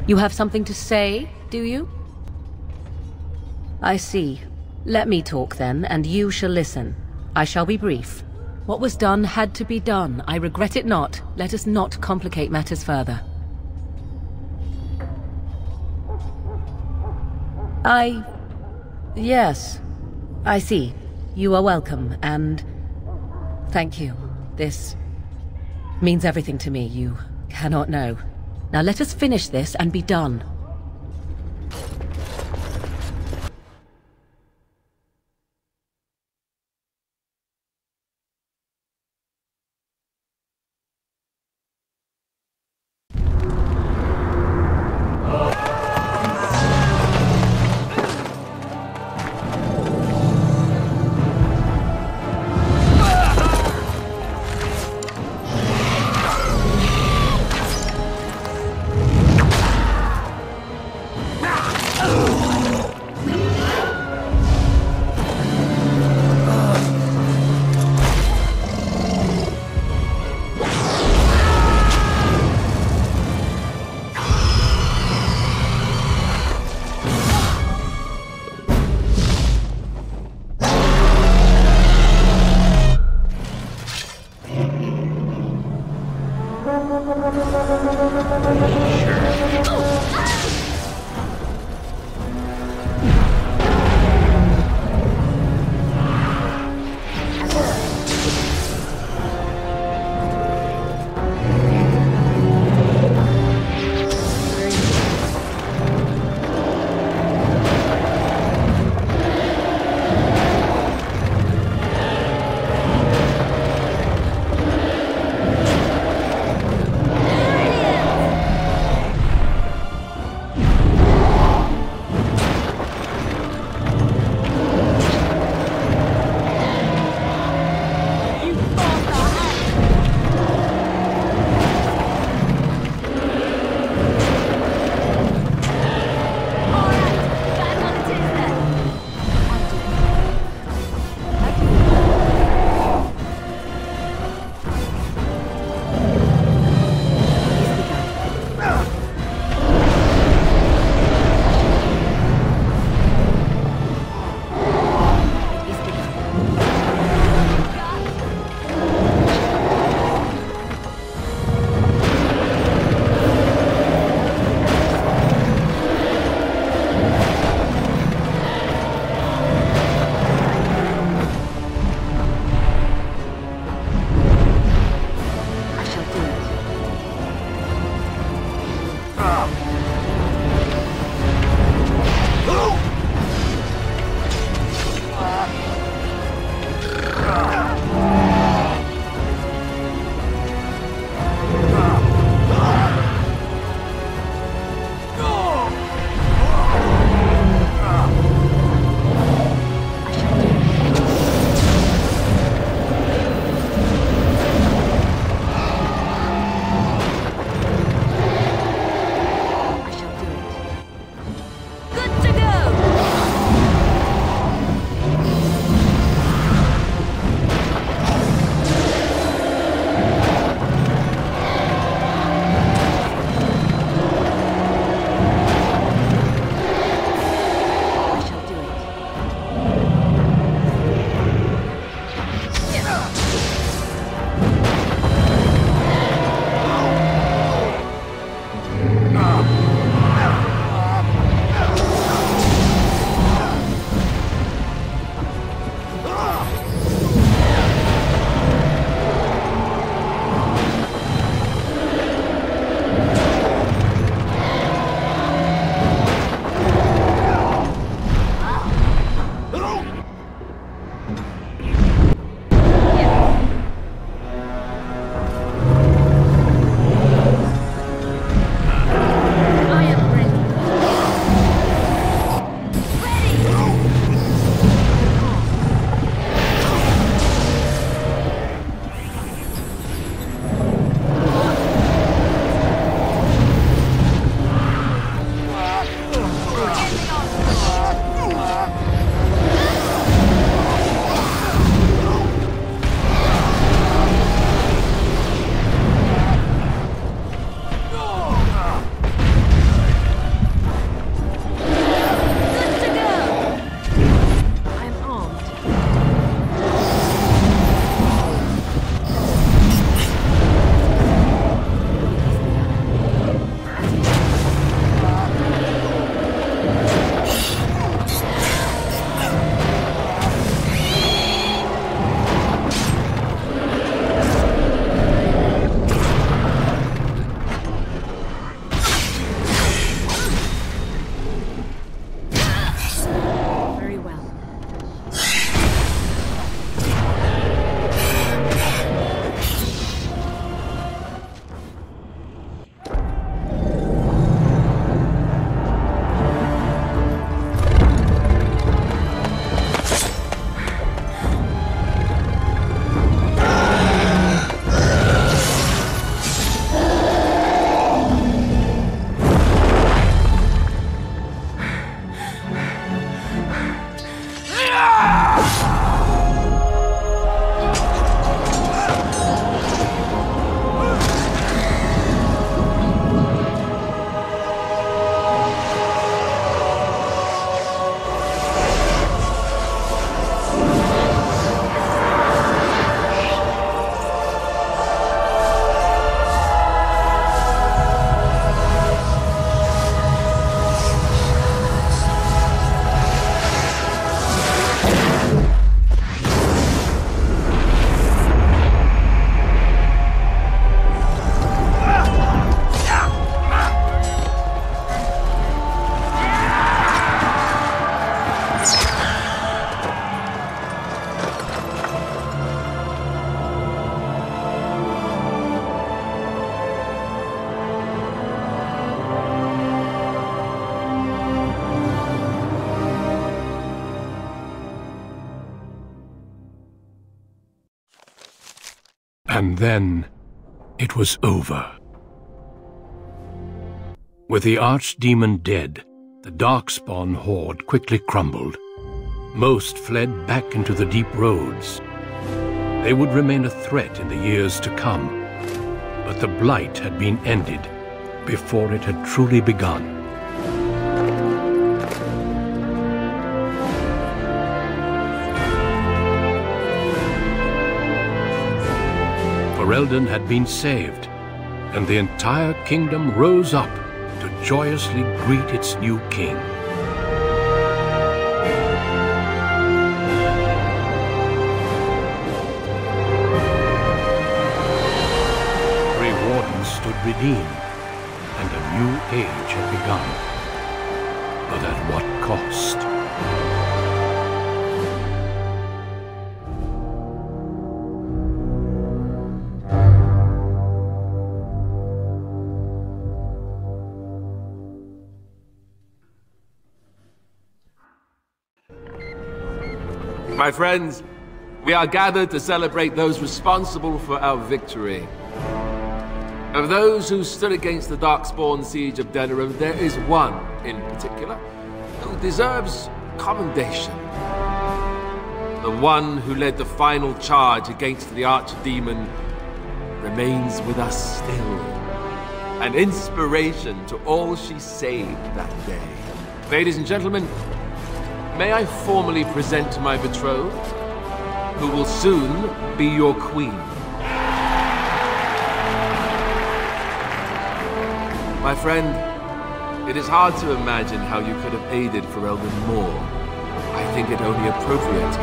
You have something to say, do you? I see. Let me talk then, and you shall listen. I shall be brief. What was done had to be done. I regret it not. Let us not complicate matters further. Yes. I see. You are welcome, and... thank you. This means everything to me. You cannot know. Now let us finish this and be done. And then, it was over. With the archdemon dead, the Darkspawn horde quickly crumbled. Most fled back into the deep roads. They would remain a threat in the years to come, but the blight had been ended before it had truly begun. Ferelden had been saved, and the entire kingdom rose up to joyously greet its new king. Grey Wardens stood redeemed, and a new age had begun. But at what cost? My friends, we are gathered to celebrate those responsible for our victory. Of those who stood against the Darkspawn siege of Denerim, there is one in particular who deserves commendation. The one who led the final charge against the Archdemon remains with us still, an inspiration to all she saved that day. Ladies and gentlemen, may I formally present my betrothed, who will soon be your queen. My friend, it is hard to imagine how you could have aided Ferelden more. I think it only appropriate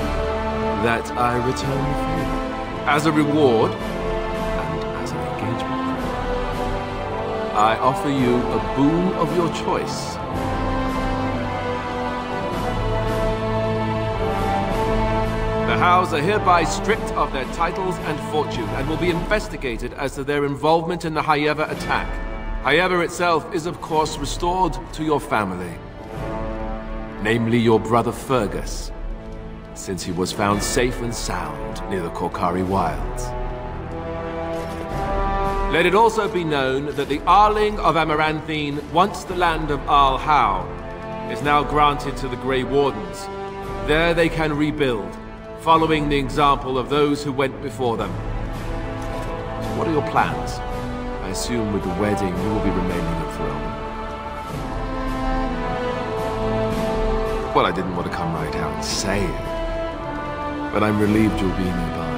that I return the favor. As a reward, and as an engagement, I offer you a boon of your choice. The House are hereby stripped of their titles and fortune, and will be investigated as to their involvement in the Hayeva attack. Hayeva itself is of course restored to your family. Namely your brother Fergus, since he was found safe and sound near the Korkari Wilds. Let it also be known that the Arling of Amaranthine, once the land of Arl Howe, is now granted to the Grey Wardens. There they can rebuild, following the example of those who went before them. So what are your plans? I assume with the wedding you will be remaining at Ferelden. Well, I didn't want to come right out and say it, but I'm relieved you'll be nearby.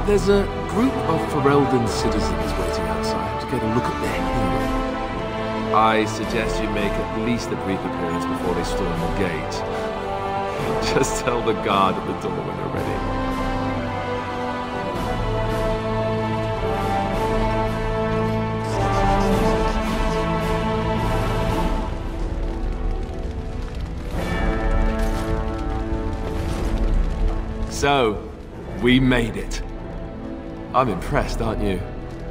There's a group of Ferelden citizens waiting outside to get a look at their hero. I suggest you make at least a brief appearance before they storm the gate. Just tell the guard at the door when they're ready. So, we made it. I'm impressed, aren't you?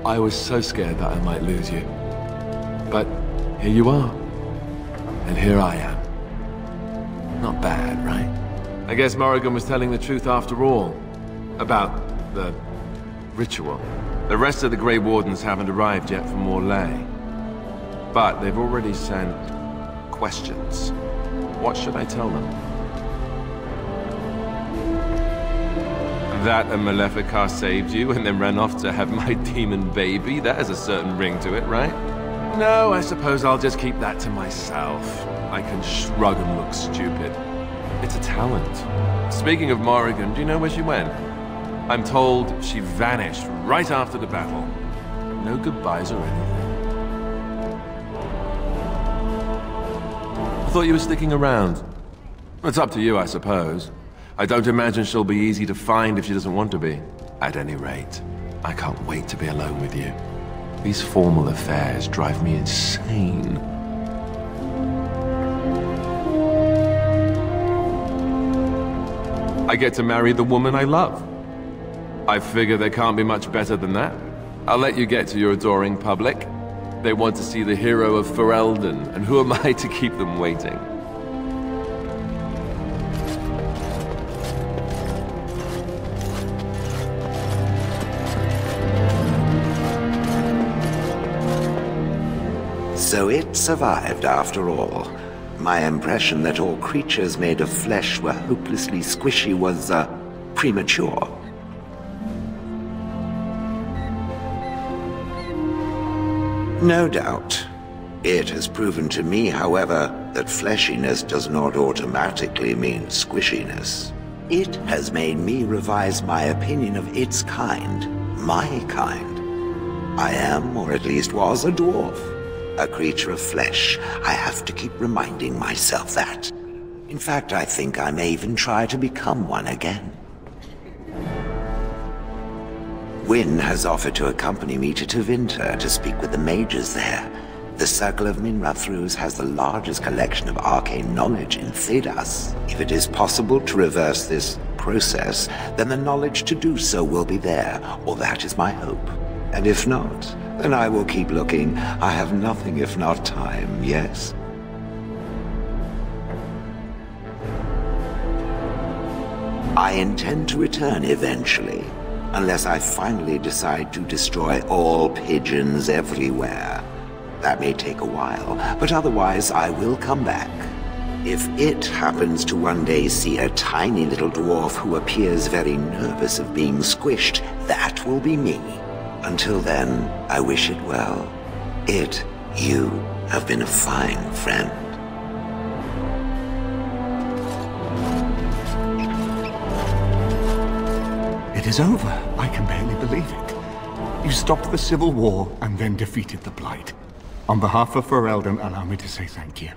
I was so scared that I might lose you. But here you are. And here I am. Not bad, right? I guess Morrigan was telling the truth after all. About the ritual. The rest of the Grey Wardens haven't arrived yet from Morlaix. But they've already sent questions. What should I tell them? That a Maleficar saved you and then ran off to have my demon baby? That has a certain ring to it, right? No, I suppose I'll just keep that to myself. I can shrug and look stupid. It's a talent. Speaking of Morrigan, do you know where she went? I'm told she vanished right after the battle. No goodbyes or anything. I thought you were sticking around. It's up to you, I suppose. I don't imagine she'll be easy to find if she doesn't want to be. At any rate, I can't wait to be alone with you. These formal affairs drive me insane. I get to marry the woman I love. I figure there can't be much better than that. I'll let you get to your adoring public. They want to see the hero of Ferelden, and who am I to keep them waiting? So it survived after all. My impression that all creatures made of flesh were hopelessly squishy was, premature. No doubt. It has proven to me, however, that fleshiness does not automatically mean squishiness. It has made me revise my opinion of its kind, my kind. I am, or at least was, a dwarf. A creature of flesh. I have to keep reminding myself that. In fact, I think I may even try to become one again. Wynne has offered to accompany me to Tevinter to speak with the mages there. The Circle of Minrathrus has the largest collection of arcane knowledge in Thedas. If it is possible to reverse this process, then the knowledge to do so will be there, or that is my hope. And if not, then I will keep looking. I have nothing if not time, yes? I intend to return eventually, unless I finally decide to destroy all pigeons everywhere. That may take a while, but otherwise I will come back. If it happens to one day see a tiny little dwarf who appears very nervous of being squished, that will be me. Until then, I wish it well. You have been a fine friend. It is over. I can barely believe it. You stopped the Civil War and then defeated the Blight. On behalf of Ferelden, allow me to say thank you.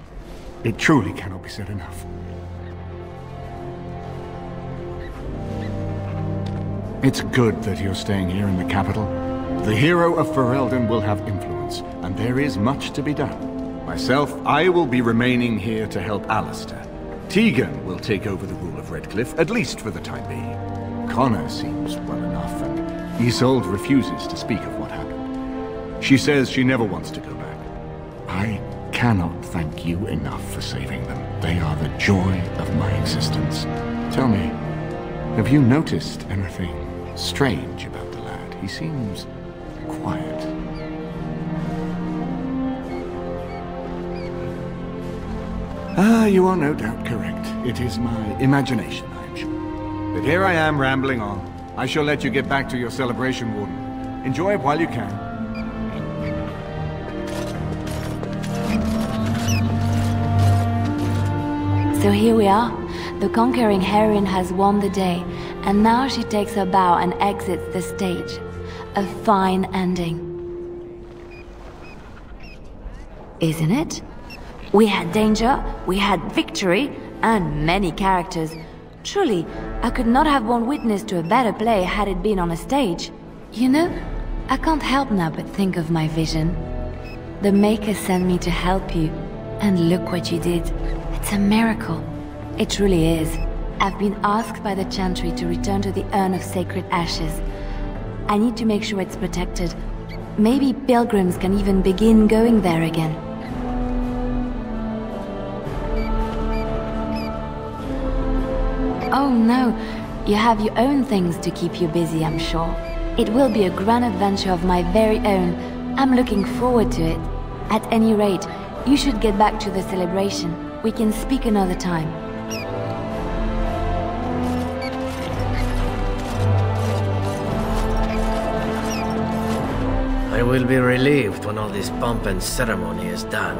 It truly cannot be said enough. It's good that you're staying here in the capital. The hero of Ferelden will have influence, and there is much to be done. Myself, I will be remaining here to help Alistair. Tegan will take over the rule of Redcliffe, at least for the time being. Connor seems well enough, and Isolde refuses to speak of what happened. She says she never wants to go back. I cannot thank you enough for saving them. They are the joy of my existence. Tell me, have you noticed anything strange about the lad? He seems quiet. You are no doubt correct. It is my imagination, I am sure. But here I am rambling on. I shall let you get back to your celebration, Warden. Enjoy it while you can. So here we are. The conquering heroine has won the day, and now she takes her bow and exits the stage. A fine ending. Isn't it? We had danger, we had victory, and many characters. Truly, I could not have borne witness to a better play had it been on a stage. You know, I can't help now but think of my vision. The Maker sent me to help you, and look what you did. It's a miracle. It truly is. I've been asked by the Chantry to return to the Urn of Sacred Ashes. I need to make sure it's protected. Maybe pilgrims can even begin going there again. Oh no, you have your own things to keep you busy, I'm sure. It will be a grand adventure of my very own. I'm looking forward to it. At any rate, you should get back to the celebration. We can speak another time. I will be relieved when all this pomp and ceremony is done.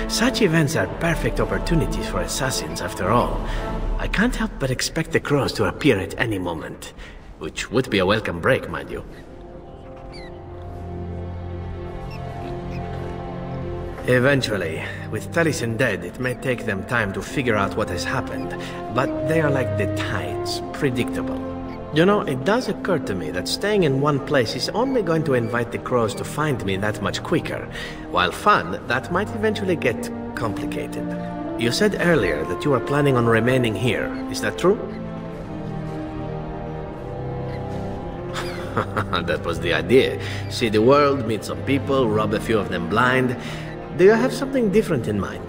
Such events are perfect opportunities for assassins, after all. I can't help but expect the crows to appear at any moment, which would be a welcome break, mind you. Eventually, with Taliesin dead, it may take them time to figure out what has happened, but they are like the tides, predictable. You know, it does occur to me that staying in one place is only going to invite the crows to find me that much quicker. While fun, that might eventually get complicated. You said earlier that you are planning on remaining here. Is that true? That was the idea. See the world, meet some people, rob a few of them blind. Do you have something different in mind?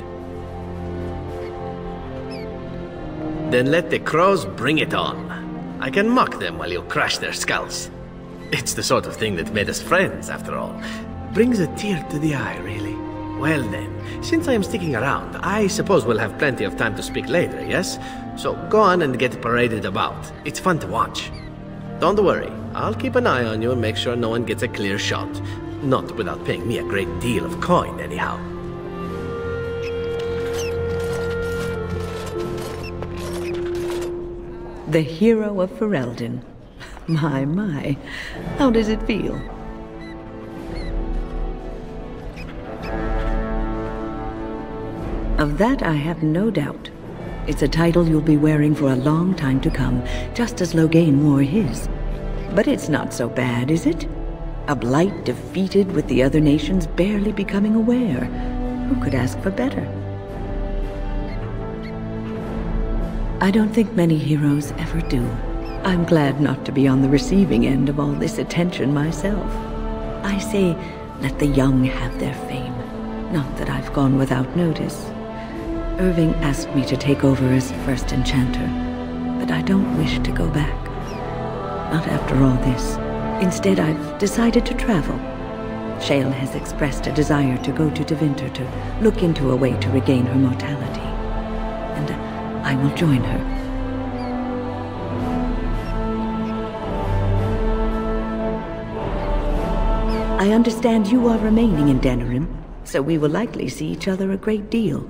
Then let the crows bring it on. I can mock them while you crush their skulls. It's the sort of thing that made us friends, after all. Brings a tear to the eye, really. Well then, since I am sticking around, I suppose we'll have plenty of time to speak later, yes? So go on and get paraded about. It's fun to watch. Don't worry, I'll keep an eye on you and make sure no one gets a clear shot. Not without paying me a great deal of coin, anyhow. The hero of Ferelden. My. How does it feel? Of that I have no doubt. It's a title you'll be wearing for a long time to come, just as Loghain wore his. But it's not so bad, is it? A blight defeated with the other nations barely becoming aware. Who could ask for better? I don't think many heroes ever do. I'm glad not to be on the receiving end of all this attention myself. I say, let the young have their fame. Not that I've gone without notice. Irving asked me to take over as first enchanter, but I don't wish to go back. Not after all this. Instead, I've decided to travel. Shale has expressed a desire to go to Tevinter to look into a way to regain her mortality. And I will join her. I understand you are remaining in Denerim, so we will likely see each other a great deal.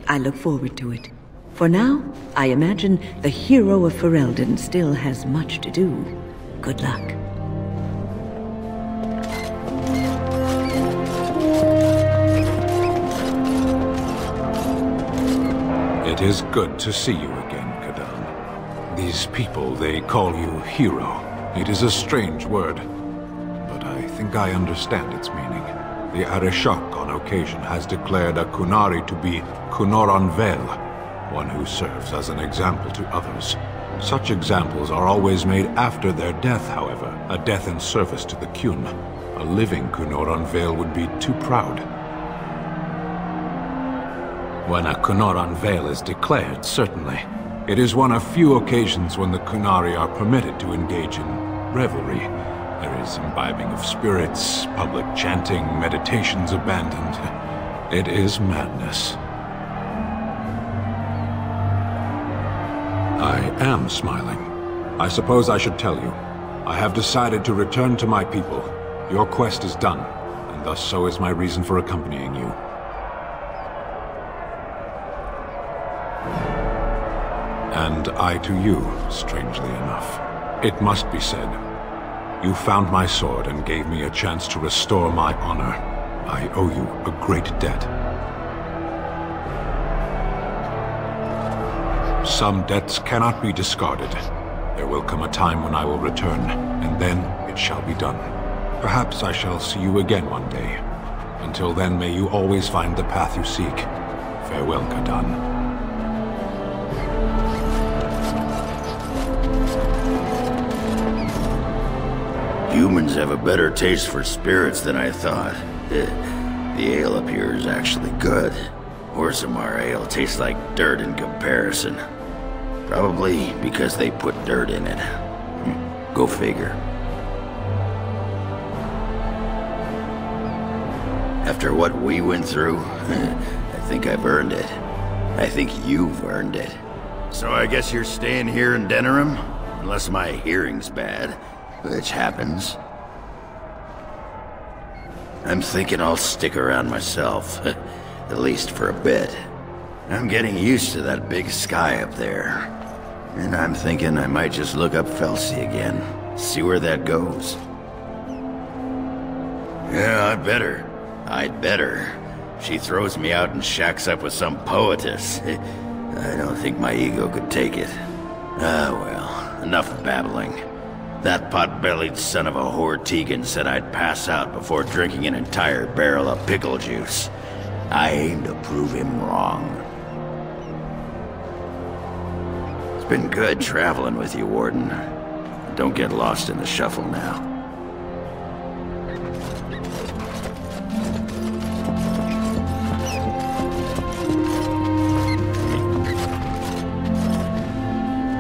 I look forward to it. For now, I imagine the hero of Ferelden still has much to do. Good luck. It is good to see you again, Kadan. These people, they call you hero. It is a strange word, but I think I understand its meaning. The Arishok on occasion has declared a Kunari to be Kunoran Vel, one who serves as an example to others. Such examples are always made after their death, however, a death in service to the Kyun. A living Kunoran Vel would be too proud. When a Kunoran Vel is declared, certainly. It is one of few occasions when the Kunari are permitted to engage in revelry. There is imbibing of spirits, public chanting, meditations abandoned. It is madness. I am smiling. I suppose I should tell you. I have decided to return to my people. Your quest is done, and thus so is my reason for accompanying you. And I to you, strangely enough. It must be said. You found my sword and gave me a chance to restore my honor. I owe you a great debt. Some debts cannot be discarded. There will come a time when I will return, and then it shall be done. Perhaps I shall see you again one day. Until then, may you always find the path you seek. Farewell, Kadan. Humans have a better taste for spirits than I thought. The ale up here is actually good. Orzammar ale tastes like dirt in comparison. Probably because they put dirt in it. Go figure. After what we went through, I think I've earned it. I think you've earned it. So I guess you're staying here in Denerim? Unless my hearing's bad. Which happens. I'm thinking I'll stick around myself, at least for a bit. I'm getting used to that big sky up there. And I'm thinking I might just look up Felsi again, see where that goes. Yeah, I'd better. She throws me out and shacks up with some poetess. I don't think my ego could take it. Ah, well, enough babbling. That pot-bellied son of a whore Tegan said I'd pass out before drinking an entire barrel of pickle juice. I aim to prove him wrong. It's been good traveling with you, Warden. Don't get lost in the shuffle now.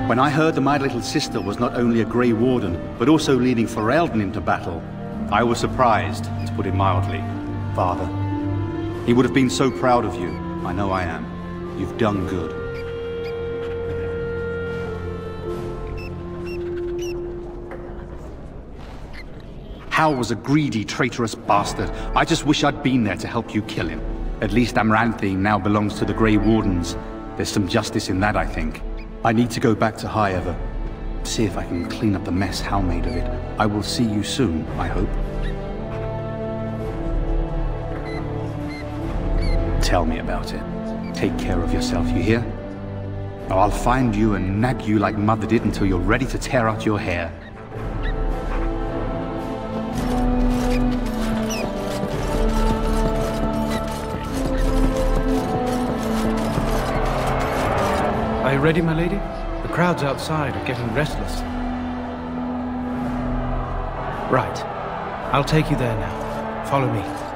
When I heard that my little sister was not only a Grey Warden, but also leading Ferelden into battle, I was surprised, to put it mildly, Father. He would have been so proud of you. I know I am. You've done good. Hal was a greedy, traitorous bastard. I just wish I'd been there to help you kill him. At least Amaranthine now belongs to the Grey Wardens. There's some justice in that, I think. I need to go back to High Ever. See if I can clean up the mess Hal made of it. I will see you soon, I hope. Tell me about it. Take care of yourself, you hear? Or I'll find you and nag you like Mother did until you're ready to tear out your hair. Are you ready, my lady? The crowds outside are getting restless. Right. I'll take you there now. Follow me.